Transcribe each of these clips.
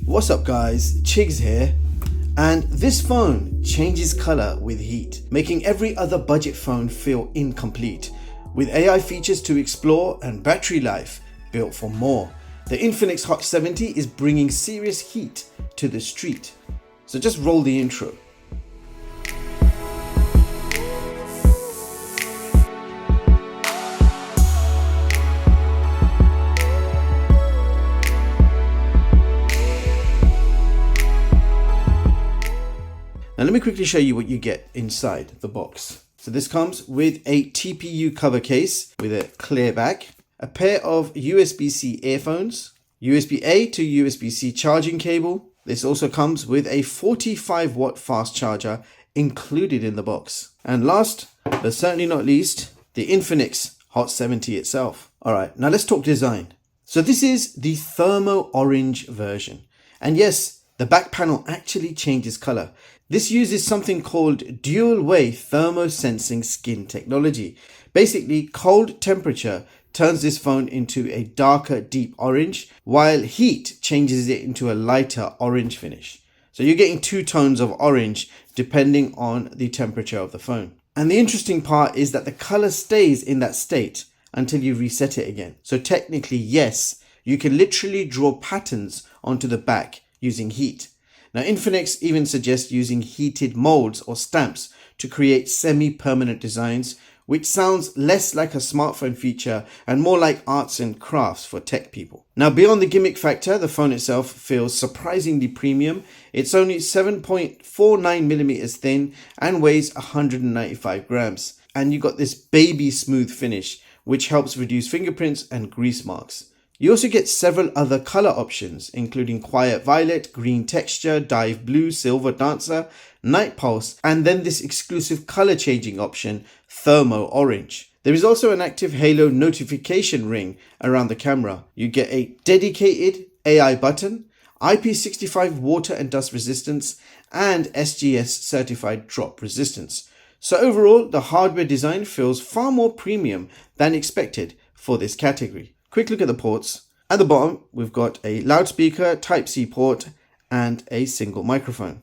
What's up guys, Chigz here, and this phone changes color with heat, making every other budget phone feel incomplete. With AI features to explore and battery life built for more, the Infinix HOT 70 is bringing serious heat to the street. So just roll the intro. Now let me quickly show you what you get inside the box. So this comes with a TPU cover case with a clear back, a pair of USB-C earphones, USB-A to USB-C charging cable. This also comes with a 45 watt fast charger included in the box. And last, but certainly not least, the Infinix HOT 70 itself. All right, now let's talk design. So this is the thermo orange version. And yes, the back panel actually changes color. This uses something called dual-way thermosensing skin technology. Basically, cold temperature turns this phone into a darker, deep orange, while heat changes it into a lighter orange finish. So you're getting two tones of orange depending on the temperature of the phone. And the interesting part is that the color stays in that state until you reset it again. So technically, yes, you can literally draw patterns onto the back using heat. Now, Infinix even suggests using heated molds or stamps to create semi-permanent designs, which sounds less like a smartphone feature and more like arts and crafts for tech people. Now, beyond the gimmick factor, the phone itself feels surprisingly premium. It's only 7.49 millimeters thin and weighs 195 grams. And you got this baby smooth finish, which helps reduce fingerprints and grease marks. You also get several other color options, including quiet violet, green texture, dive blue, silver dancer, night pulse, and then this exclusive color changing option, thermo orange. There is also an active halo notification ring around the camera. You get a dedicated AI button, IP65 water and dust resistance, and SGS certified drop resistance. So overall, the hardware design feels far more premium than expected for this category. Quick look at the ports. At the bottom, we've got a loudspeaker, Type-C port, and a single microphone.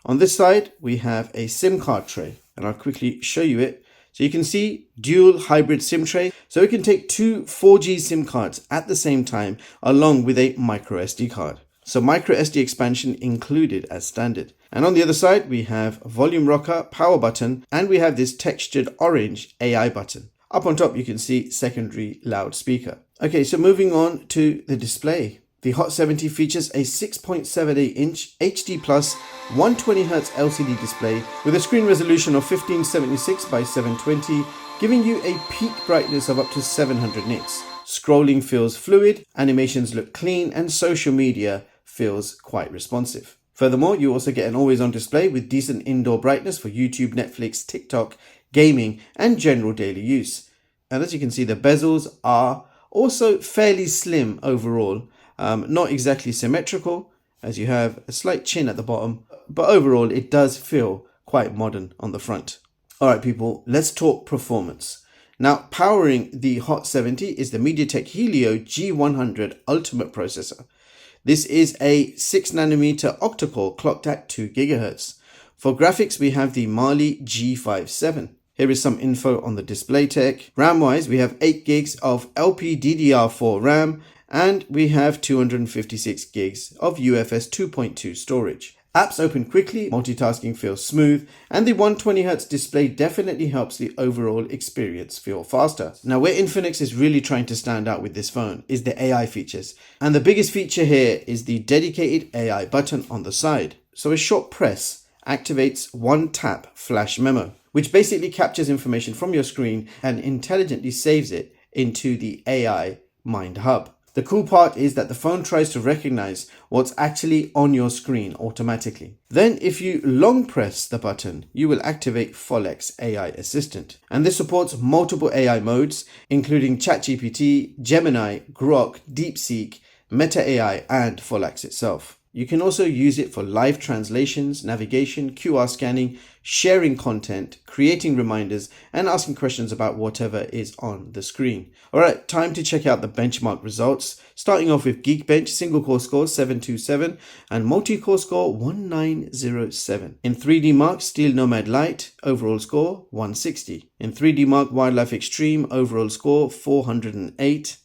On this side, we have a SIM card tray, and I'll quickly show you it. So you can see dual hybrid SIM tray, so it can take two 4G SIM cards at the same time, along with a micro SD card. So micro SD expansion included as standard. And on the other side, we have volume rocker, power button, and we have this textured orange AI button. Up on top, you can see secondary loudspeaker. Okay, so moving on to the display. The HOT 70 features a 6.78-inch HD Plus 120Hz LCD display with a screen resolution of 1576 by 720, giving you a peak brightness of up to 700 nits. Scrolling feels fluid, animations look clean, and social media feels quite responsive. Furthermore, you also get an always-on display with decent indoor brightness for YouTube, Netflix, TikTok, gaming, and general daily use. And as you can see, the bezels are also fairly slim overall, not exactly symmetrical, as you have a slight chin at the bottom, but overall it does feel quite modern on the front. All right, people, let's talk performance. Now, powering the HOT 70 is the MediaTek Helio G100 Ultimate processor. This is a 6nm octa-core clocked at 2 GHz. For graphics, we have the Mali G57. Here is some info on the display tech. RAM-wise, we have 8 gigs of LPDDR4 RAM, and we have 256 gigs of UFS 2.2 storage. Apps open quickly, multitasking feels smooth, and the 120Hz display definitely helps the overall experience feel faster. Now, where Infinix is really trying to stand out with this phone is the AI features. And the biggest feature here is the dedicated AI button on the side. So a short press activates one tap flash memo, which basically captures information from your screen and intelligently saves it into the AI Mind Hub. The cool part is that the phone tries to recognize what's actually on your screen automatically. Then if you long press the button, you will activate Folex AI Assistant. And this supports multiple AI modes, including ChatGPT, Gemini, Grok, DeepSeek, Meta AI, and Folex itself. You can also use it for live translations, navigation, QR scanning, sharing content, creating reminders, and asking questions about whatever is on the screen. Alright, time to check out the benchmark results. Starting off with Geekbench, single core score 727 and multi-core score 1907. In 3D Mark Steel Nomad Lite, overall score 160. In 3D Mark Wildlife Extreme, overall score 408.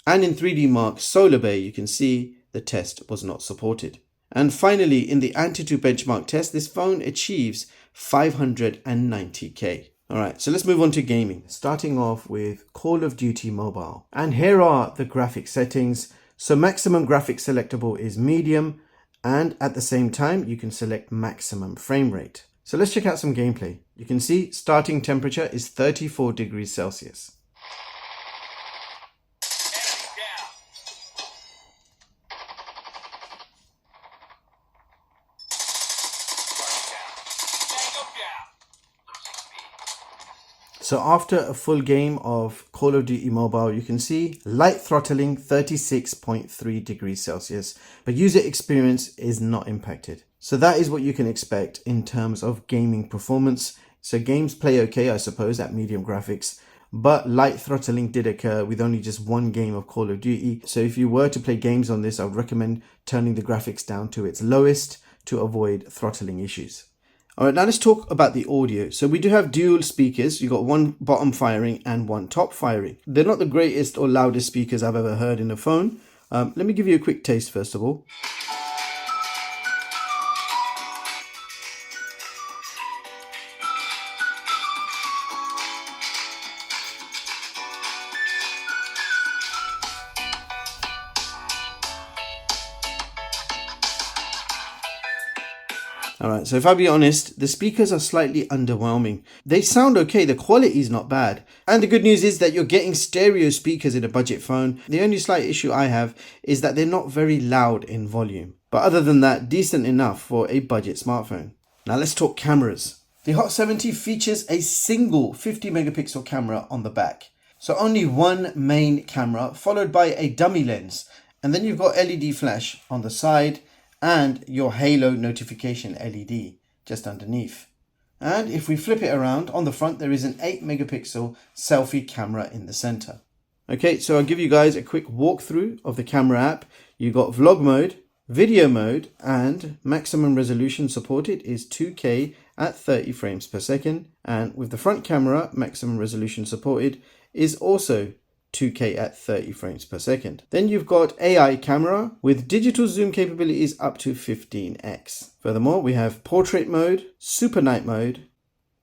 And in 3D Mark Solar Bay, you can see the test was not supported. And finally, in the Antutu benchmark test, this phone achieves 590k. Alright, so let's move on to gaming. Starting off with Call of Duty Mobile. And here are the graphic settings. So maximum graphics selectable is medium, and at the same time, you can select maximum frame rate. So let's check out some gameplay. You can see starting temperature is 34 degrees Celsius. So after a full game of Call of Duty Mobile, you can see light throttling 36.3 degrees Celsius, but user experience is not impacted. So that is what you can expect in terms of gaming performance. So games play okay, I suppose, at medium graphics, but light throttling did occur with only just one game of Call of Duty. So if you were to play games on this, I would recommend turning the graphics down to its lowest to avoid throttling issues. Alright, now let's talk about the audio. So we do have dual speakers. You've got one bottom firing and one top firing. They're not the greatest or loudest speakers I've ever heard in a phone. Let me give you a quick taste first of all. Alright, so if I be honest, the speakers are slightly underwhelming. They sound okay, the quality is not bad. And the good news is that you're getting stereo speakers in a budget phone. The only slight issue I have is that they're not very loud in volume. But other than that, decent enough for a budget smartphone. Now let's talk cameras. The HOT 70 features a single 50 megapixel camera on the back. So only one main camera followed by a dummy lens. And then you've got LED flash on the side and your halo notification LED just underneath. And if we flip it around, on the front there is an 8 megapixel selfie camera in the center. Okay, so I'll give you guys a quick walkthrough of the camera app. You've got vlog mode, video mode, and maximum resolution supported is 2K at 30 frames per second. And with the front camera, maximum resolution supported is also 2K at 30 frames per second. Then you've got AI camera with digital zoom capabilities up to 15x. Furthermore, we have portrait mode, super night mode,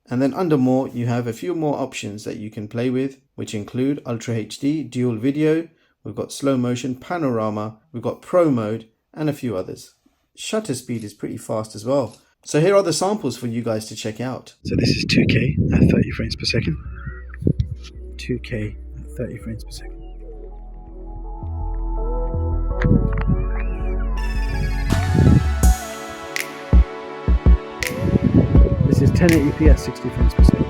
and then under more, you have a few more options that you can play with, which include Ultra HD, dual video, we've got slow motion, panorama, we've got pro mode, and a few others. Shutter speed is pretty fast as well. So here are the samples for you guys to check out. So this is 2K at 30 frames per second. 2K 30 frames per second. This is 1080p at 60 frames per second.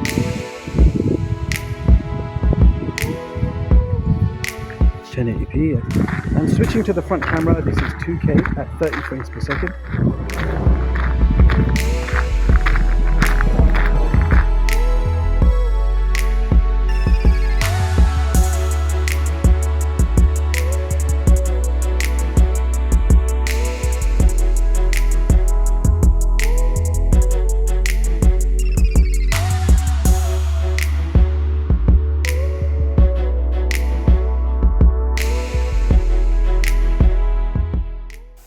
1080p. And switching to the front camera, this is 2K at 30 frames per second.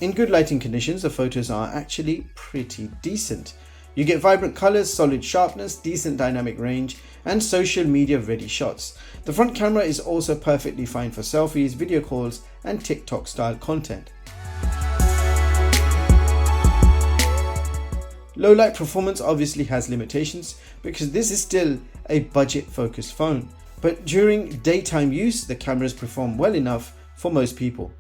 In good lighting conditions, the photos are actually pretty decent. You get vibrant colors, solid sharpness, decent dynamic range, and social media ready shots. The front camera is also perfectly fine for selfies, video calls, and TikTok style content. Low light performance obviously has limitations because this is still a budget focused phone, but during daytime use, the cameras perform well enough for most people.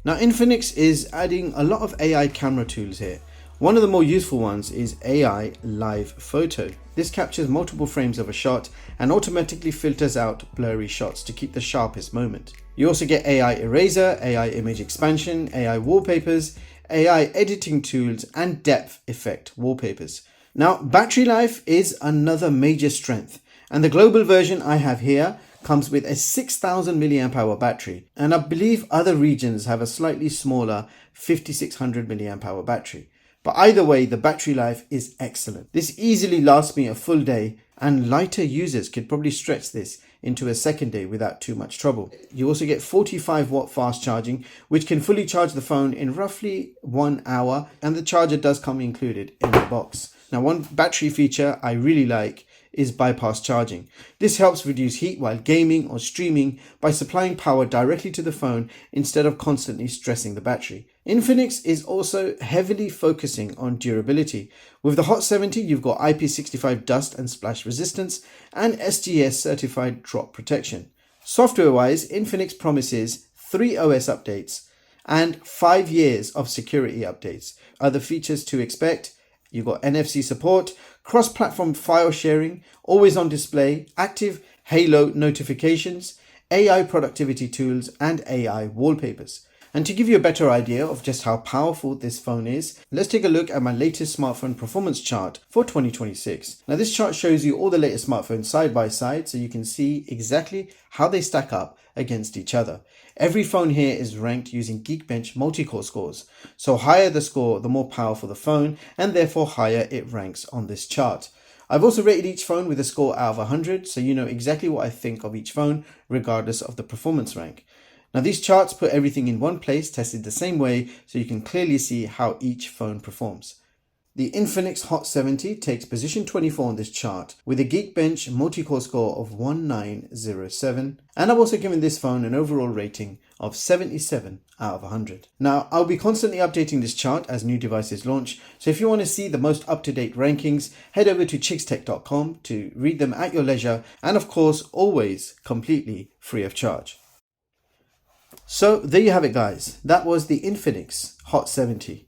Now Infinix is adding a lot of AI camera tools here. One of the more useful ones is AI Live Photo. This captures multiple frames of a shot and automatically filters out blurry shots to keep the sharpest moment. You also get AI Eraser, AI Image Expansion, AI Wallpapers, AI Editing Tools, and Depth Effect Wallpapers. Now, battery life is another major strength, and the global version I have here comes with a 6000 mAh battery, and I believe other regions have a slightly smaller 5600 mAh battery. But either way, the battery life is excellent. This easily lasts me a full day, and lighter users could probably stretch this into a second day without too much trouble. You also get 45-watt fast charging, which can fully charge the phone in roughly 1 hour, and the charger does come included in the box. Now, one battery feature I really like is bypass charging. This helps reduce heat while gaming or streaming by supplying power directly to the phone instead of constantly stressing the battery. Infinix is also heavily focusing on durability. With the HOT 70, you've got IP65 dust and splash resistance and SGS certified drop protection. Software-wise, Infinix promises 3 OS updates and 5 years of security updates. Other features to expect: you've got NFC support, cross-platform file sharing, always on display, active Halo notifications, AI productivity tools, and AI wallpapers. And to give you a better idea of just how powerful this phone is, let's take a look at my latest smartphone performance chart for 2026. Now, this chart shows you all the latest smartphones side by side, so you can see exactly how they stack up against each other. Every phone here is ranked using Geekbench multi-core scores. So higher the score, the more powerful the phone, and therefore higher it ranks on this chart. I've also rated each phone with a score out of 100, so you know exactly what I think of each phone, regardless of the performance rank. Now, these charts put everything in one place, tested the same way, so you can clearly see how each phone performs. The Infinix HOT 70 takes position 24 on this chart with a Geekbench multi-core score of 1907, and I've also given this phone an overall rating of 77 out of 100. Now, I'll be constantly updating this chart as new devices launch, so if you want to see the most up-to-date rankings, head over to chigztech.com to read them at your leisure, and of course, always completely free of charge. So there you have it, guys. That was the Infinix HOT 70.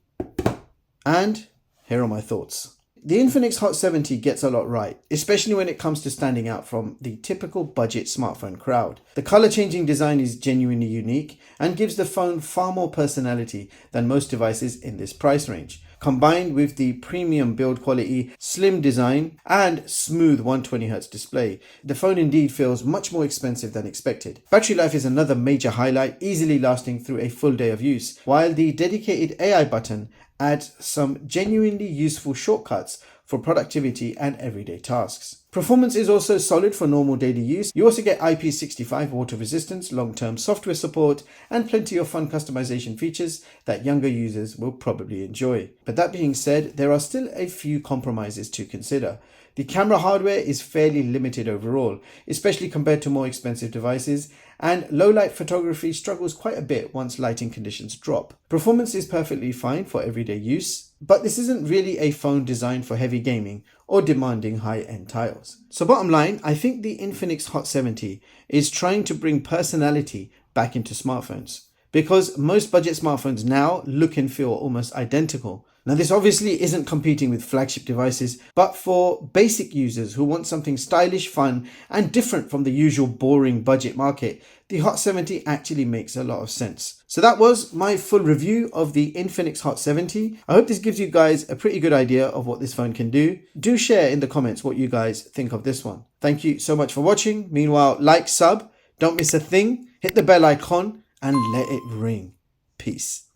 And here are my thoughts. The Infinix HOT 70 gets a lot right, especially when it comes to standing out from the typical budget smartphone crowd. The color changing design is genuinely unique and gives the phone far more personality than most devices in this price range. Combined with the premium build quality, slim design, and smooth 120Hz display, the phone indeed feels much more expensive than expected. Battery life is another major highlight, easily lasting through a full day of use, while the dedicated AI button adds some genuinely useful shortcuts for productivity and everyday tasks. Performance is also solid for normal daily use. You also get IP65 water resistance, long-term software support, and plenty of fun customization features that younger users will probably enjoy. But that being said, there are still a few compromises to consider. The camera hardware is fairly limited overall, especially compared to more expensive devices, and low-light photography struggles quite a bit once lighting conditions drop. Performance is perfectly fine for everyday use, but this isn't really a phone designed for heavy gaming or demanding high-end titles. So bottom line, I think the Infinix HOT 70 is trying to bring personality back into smartphones, because most budget smartphones now look and feel almost identical. Now, this obviously isn't competing with flagship devices, but for basic users who want something stylish, fun, and different from the usual boring budget market, the HOT 70 actually makes a lot of sense. So that was my full review of the Infinix HOT 70. I hope this gives you guys a pretty good idea of what this phone can do. Do share in the comments what you guys think of this one. Thank you so much for watching. Meanwhile, like, sub, don't miss a thing, hit the bell icon, and let it ring. Peace.